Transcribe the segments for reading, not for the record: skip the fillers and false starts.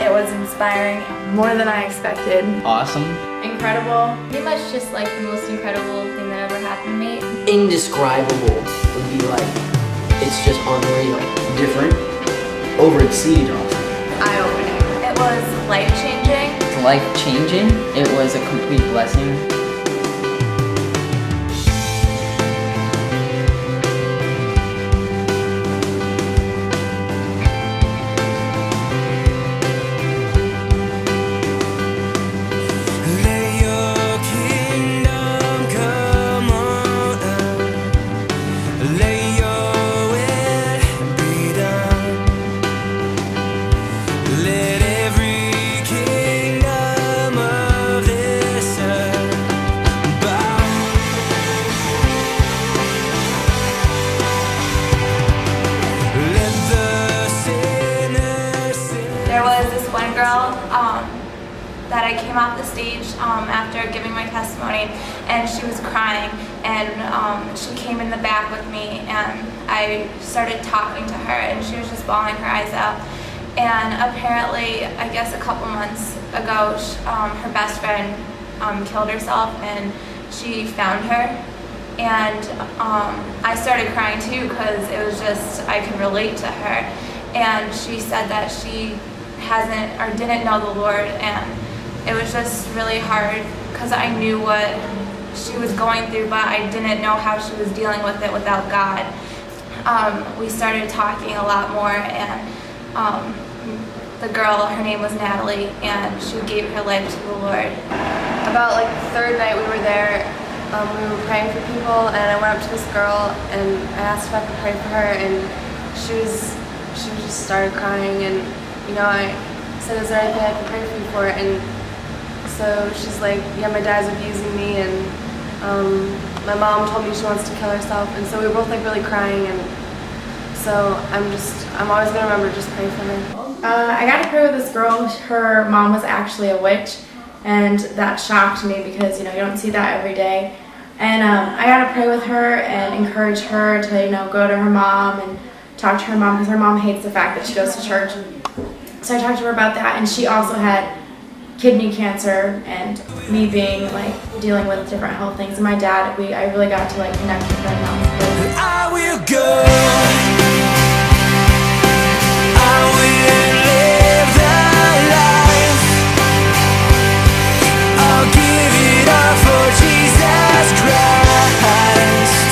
It was inspiring, more than I expected. Awesome. Incredible. Pretty much just like the most incredible thing that ever happened to me. Indescribable would be like, it's just unreal. Different. Over exceeded awesome. Eye-opening. It was life-changing. It's life-changing. It was a complete blessing. There was this one girl that I came off the stage after giving my testimony, and she was crying, and she came in the back with me, and I started talking to her, and she was just bawling her eyes out. And apparently, I guess a couple months ago, her best friend killed herself, and she found her. And I started crying too, because it was just, I could relate to her. And she said that she hasn't or didn't know the Lord, and it was just really hard because I knew what she was going through, but I didn't know how she was dealing with it without God. We started talking a lot more, and the girl, her name was Natalie, and she gave her life to the Lord. About like the third night we were there, we were praying for people, and I went up to this girl and I asked if I could pray for her, and she just started crying, and I said, is there anything I can pray for you for? And so she's like, yeah, my dad's abusing me, and my mom told me she wants to kill herself. And so we were both like really crying, and so I'm always gonna remember just pray for her. I got to pray with this girl. Her mom was actually a witch, and that shocked me because you don't see that every day. And I got to pray with her and encourage her to go to her mom and talk to her mom, because her mom hates the fact that she goes to church. So I talked to her about that, and she also had kidney cancer, and me being dealing with different health things. And my dad, I really got to connect with her mom. I will go. I will live the life. I'll give it up for Jesus Christ.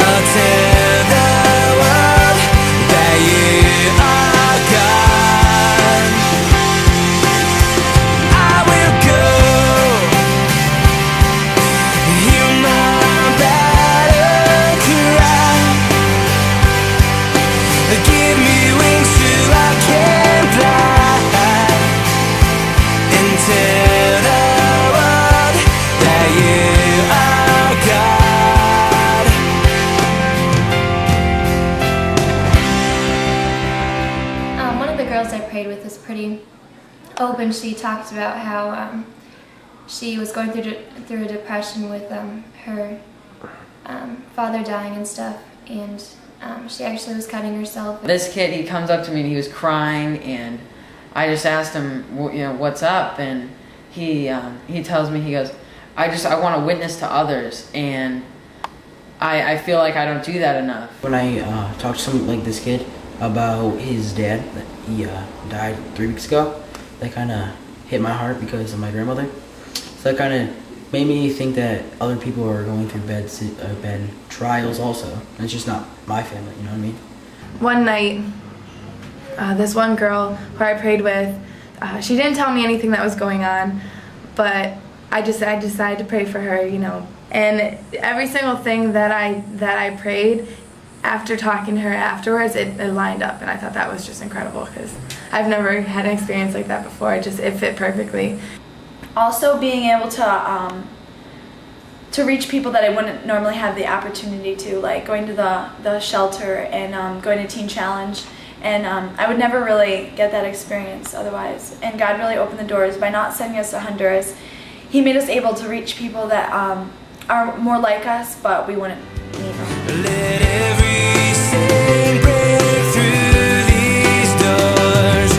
I'll tell the world that you are God. I will go. Hear my battle cry. Give me wings so I can fly, and tell the world that you are God. One of the girls I prayed with was pretty open. She talked about how she was going through a depression with her father dying and stuff, and she actually was cutting herself. This kid, he comes up to me and he was crying, and I just asked him, what's up? And he tells me, he goes, I want to witness to others, and I feel like I don't do that enough. When I talked to someone like this kid about his dad, that he died 3 weeks ago, that kind of hit my heart because of my grandmother. So that kind of made me think that other people are going through bad trials also. And it's just not my family, you know what I mean? One night, this one girl who I prayed with, she didn't tell me anything that was going on, but I decided to pray for her, And every single thing that I prayed, after talking to her afterwards, it lined up, and I thought that was just incredible because I've never had an experience like that before. It fit perfectly. Also being able to reach people that I wouldn't normally have the opportunity to, like going to the shelter and going to Teen Challenge, and I would never really get that experience otherwise. And God really opened the doors by not sending us to Honduras. He made us able to reach people that are more like us, but we wouldn't need them. Let every sin break through these doors.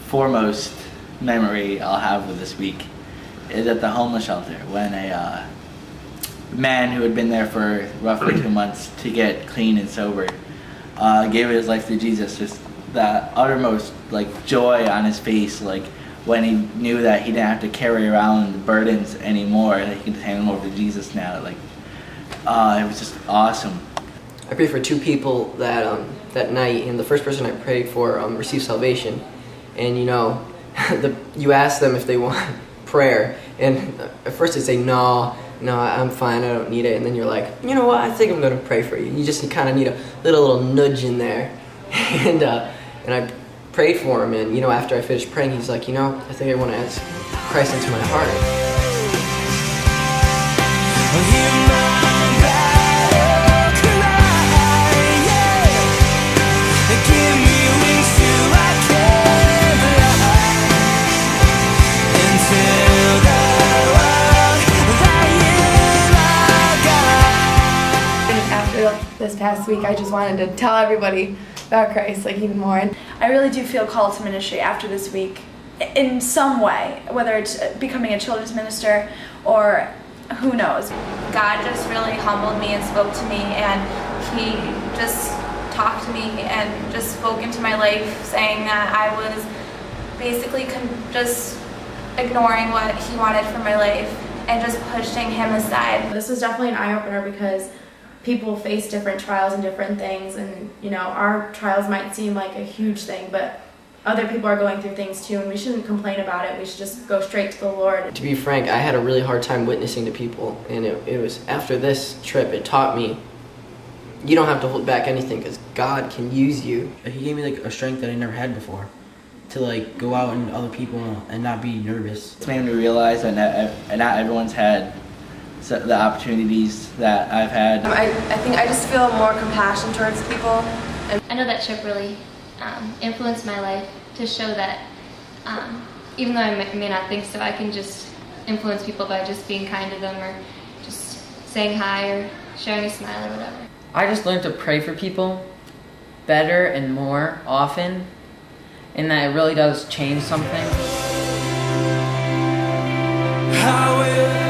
foremost memory I'll have of this week is at the homeless shelter when a man who had been there for roughly 2 months to get clean and sober gave his life to Jesus. Just that uttermost like joy on his face, like when he knew that he didn't have to carry around the burdens anymore, that he could hand them over to Jesus now. Like it was just awesome. I prayed for 2 people that night, and the first person I prayed for received salvation. And you know, you ask them if they want prayer, and at first they say no, I'm fine, I don't need it. And then you're like, you know what, I think I'm going to pray for you. You just kind of need a little nudge in there. And I prayed for him, and you know, after I finished praying, he's like, you know, I think I want to ask Christ into my heart. This past week, I just wanted to tell everybody about Christ, like even more. And I really do feel called to ministry after this week in some way, whether it's becoming a children's minister or who knows. God just really humbled me and spoke to me, and he just talked to me and just spoke into my life, saying that I was basically just ignoring what he wanted for my life and just pushing him aside. this was definitely an eye-opener because people face different trials and different things, and you know, our trials might seem like a huge thing, but other people are going through things too, and we shouldn't complain about it. We should just go straight to the Lord. To be frank, I had a really hard time witnessing to people, and it was after this trip, it taught me you don't have to hold back anything because God can use you. He gave me like a strength that I never had before, to like go out and other people and not be nervous. It's made me realize that not everyone's had the opportunities that I've had. I think I just feel more compassion towards people. I know that trip really influenced my life to show that even though I may not think so, I can just influence people by just being kind to them or just saying hi or showing a smile or whatever. I just learned to pray for people better and more often, and that it really does change something. I will